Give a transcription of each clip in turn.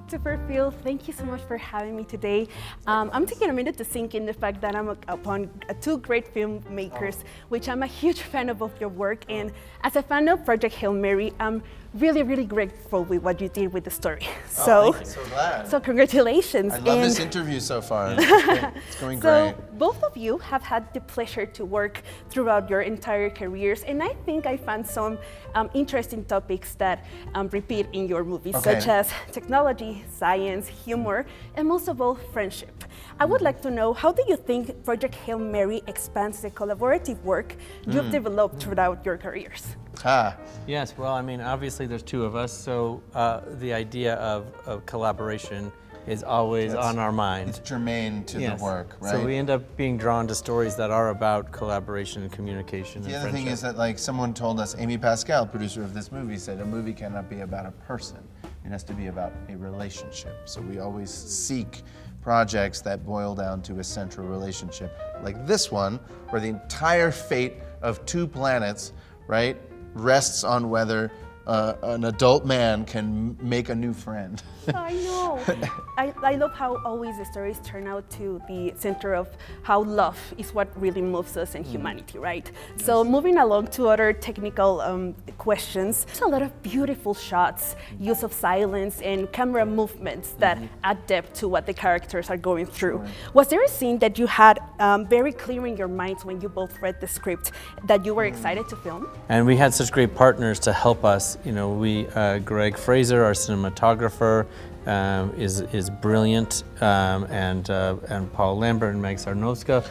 Christopher Phil, thank you so much for having me today. I'm taking a minute to sink in the fact that I'm upon two great filmmakers, which I'm a huge fan of both your work. And as a fan of Project Hail Mary, I'm really grateful with what you did with the story. So, thank you. So glad. So congratulations. I love this interview so far. It's going great. So both of you have had the pleasure to work throughout your entire careers, and I think I found some interesting topics that repeat in your movies, such as technology, science, humor, and most of all, friendship. I would like to know, how do you think Project Hail Mary expands the collaborative work you've developed throughout your careers? Yes, well, I mean, obviously there's two of us, so the idea of collaboration is always on our mind. It's germane to the work, right? So we end up being drawn to stories that are about collaboration and communication and friendship. The other thing is that, like, someone told us, Amy Pascal, producer of this movie, said a movie cannot be about a person. It has to be about a relationship. So we always seek projects that boil down to a central relationship, like this one, where the entire fate of two planets, right, rests on whether an adult man can make a new friend. I know. I love how always the stories turn out to the center of how love is what really moves us in humanity, right? Yes. So moving along to other technical questions, there's a lot of beautiful shots, use of silence, and camera movements that add depth to what the characters are going through. Sure. Was there a scene that you had very clear in your minds when you both read the script that you were excited to film? And we had such great partners to help us. You know, Greg Fraser, our cinematographer, is brilliant, and Paul Lambert and Meg Sarnowska.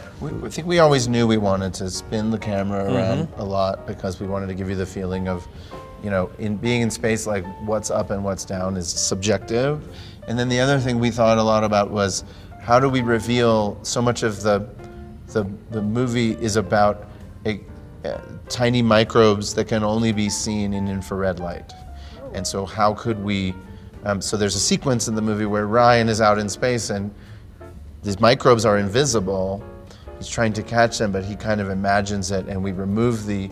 I think we always knew we wanted to spin the camera around a lot because we wanted to give you the feeling of, you know, in being in space, like what's up and what's down is subjective. And then the other thing we thought a lot about was, how do we reveal so much of the movie is about tiny microbes that can only be seen in infrared light. And so how could we, so there's a sequence in the movie where Ryan is out in space and these microbes are invisible. He's trying to catch them, but he kind of imagines it, and we remove the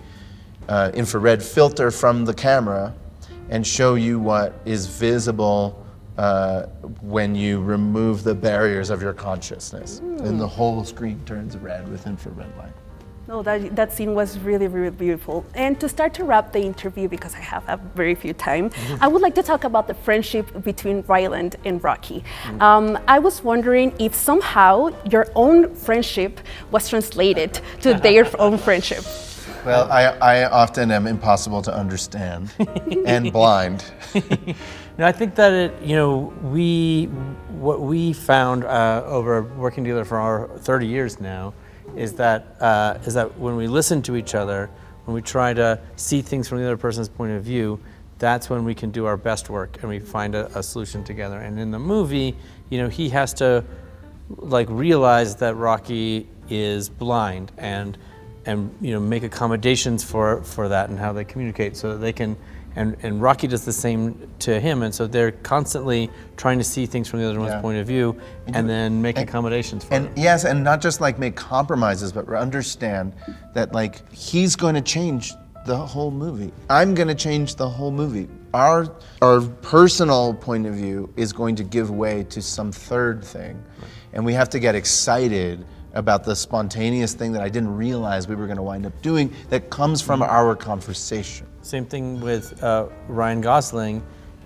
infrared filter from the camera and show you what is visible when you remove the barriers of your consciousness. And the whole screen turns red with infrared light. No, that scene was really beautiful. And to start to wrap the interview, because I have a very few time, I would like to talk about the friendship between Ryland and Rocky. I was wondering if somehow your own friendship was translated to their own friendship. Well, I often am impossible to understand and blind. No, I think that what we found over working together for our 30 years now is that when we listen to each other, when we try to see things from the other person's point of view, that's when we can do our best work and we find a solution together. And in the movie, you know, he has to realize that Rocky is blind and you know, make accommodations for that and how they communicate so that they can. And Rocky does the same to him, and so they're constantly trying to see things from the other one's point of view, and then make accommodations for them. Yes, and not just like make compromises, but understand that like he's going to change the whole movie. I'm going to change the whole movie. Our personal point of view is going to give way to some third thing, and we have to get excited about the spontaneous thing that I didn't realize we were going to wind up doing that comes from our conversation. Same thing with Ryan Gosling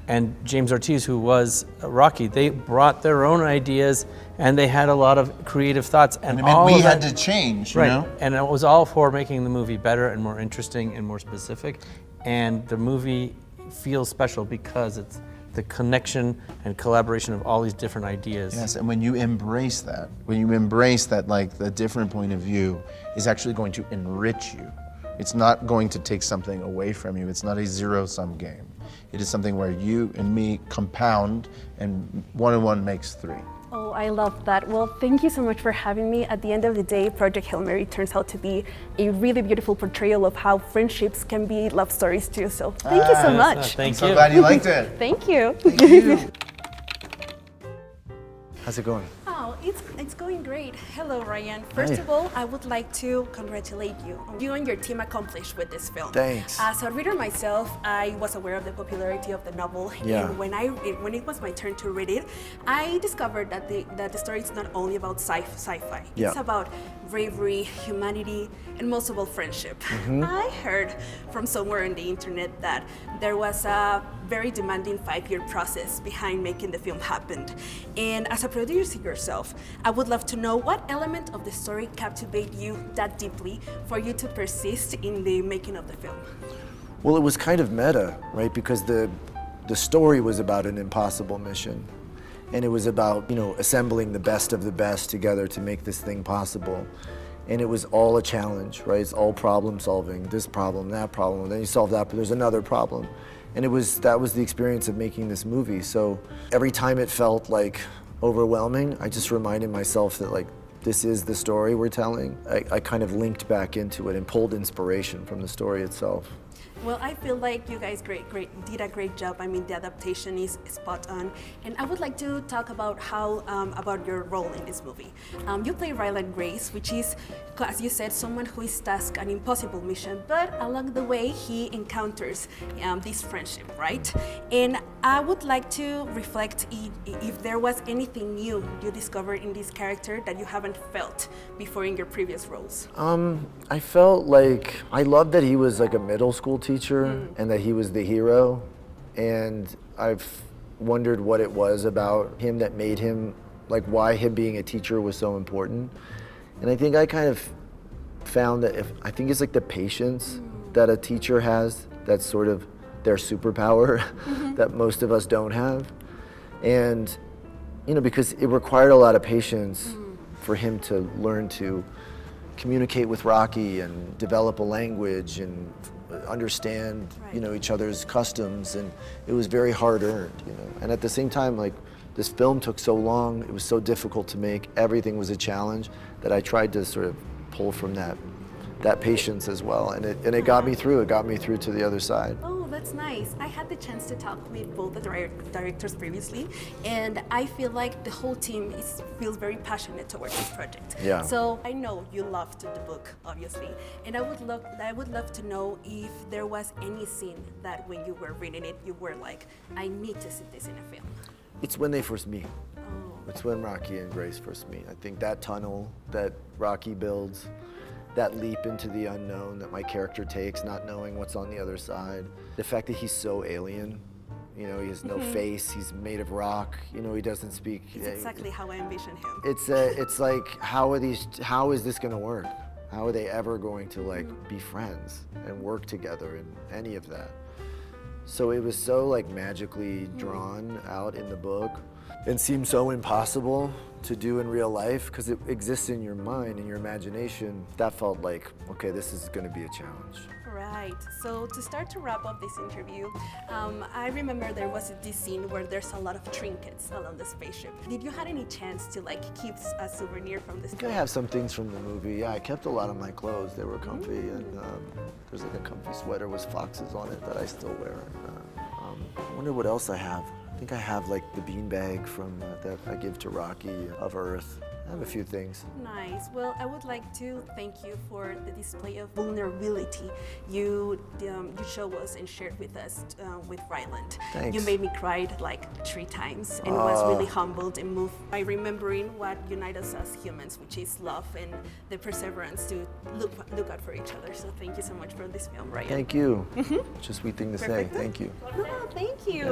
and James Ortiz, who was Rocky. They brought their own ideas and they had a lot of creative thoughts. And we had to change, you know? And it was all for making the movie better and more interesting and more specific. And the movie feels special because it's the connection and collaboration of all these different ideas. Yes, and when you embrace that like the different point of view is actually going to enrich you. It's not going to take something away from you. It's not a zero-sum game. It is something where you and me compound and 1 and 1 makes 3. Oh, I love that. Well, thank you so much for having me. At the end of the day, Project Hail Mary turns out to be a really beautiful portrayal of how friendships can be love stories too. So thank you so much. Thank you. I'm so glad you liked it. Thank you. Thank you. How's it going? Oh, It's going great. Hello, Ryan. First of all, I would like to congratulate you. You and your team accomplished with this film. Thanks. As a reader myself, I was aware of the popularity of the novel. Yeah. And when it was my turn to read it, I discovered that the story is not only about sci-fi. Yeah. It's about bravery, humanity, and most of all, friendship. I heard from somewhere on the internet that there was a very demanding 5-year process behind making the film happen. And as a producer yourself, I would love to know what element of the story captivated you that deeply for you to persist in the making of the film. Well, it was kind of meta, right? Because the story was about an impossible mission. And it was about, you know, assembling the best of the best together to make this thing possible. And it was all a challenge, right? It's all problem solving, this problem, that problem, and then you solve that, but there's another problem. And that was the experience of making this movie. So every time it felt like overwhelming, I just reminded myself that like, this is the story we're telling. I kind of linked back into it and pulled inspiration from the story itself. Well, I feel like you guys did a great job. I mean, the adaptation is spot on. And I would like to talk about about your role in this movie. You play Ryan Grace, which is, as you said, someone who is tasked an impossible mission, but along the way, he encounters this friendship, right? And I would like to reflect if there was anything new you discovered in this character that you haven't felt before in your previous roles. I felt like, I loved that he was like a middle school teacher and that he was the hero. And I've wondered what it was about him that made him, like why him being a teacher was so important. And I think I kind of found that I think it's like the patience that a teacher has, that's sort of their superpower that most of us don't have. And, you know, because it required a lot of patience for him to learn to communicate with Rocky and develop a language and understand, you know, each other's customs, and it was very hard earned, you know. And at the same time, like, this film took so long, it was so difficult to make, everything was a challenge, that I tried to sort of pull from that patience as well, and it got me through. It got me through to the other side. Oh, that's nice. I had the chance to talk with both the directors previously, and I feel like the whole team feels very passionate towards this project. Yeah. So I know you loved the book, obviously, and I would love to know if there was any scene that when you were reading it, you were like, I need to see this in a film. It's when they first meet. Oh. It's when Rocky and Grace first meet. I think that tunnel that Rocky builds, that leap into the unknown that my character takes, not knowing what's on the other side. The fact that he's so alien, you know, he has no face, he's made of rock, you know, he doesn't speak. It's exactly how I envision him. It's like, how is this gonna work? How are they ever going to like be friends and work together and any of that? So it was so like magically drawn out in the book and seemed so impossible to do in real life because it exists in your mind, in your imagination. That felt like, okay, this is gonna be a challenge. Right. So to start to wrap up this interview, I remember there was this scene where there's a lot of trinkets along the spaceship. Did you have any chance to like keep a souvenir from this? I think I have some things from the movie. Yeah, I kept a lot of my clothes. They were comfy, and there's like a comfy sweater with foxes on it that I still wear. I wonder what else I have. I think I have like the beanbag from that I give to Rocky of Earth. I have a few things. Nice. Well, I would like to thank you for the display of vulnerability you show us and shared with us with Ryland. Thanks. You made me cry like 3 times and was really humbled and moved by remembering what unites us as humans, which is love and the perseverance to look out for each other. So thank you so much for this film, Ryan. Thank you. It's a sweet thing to Perfect. say. Thank you. Oh, thank you.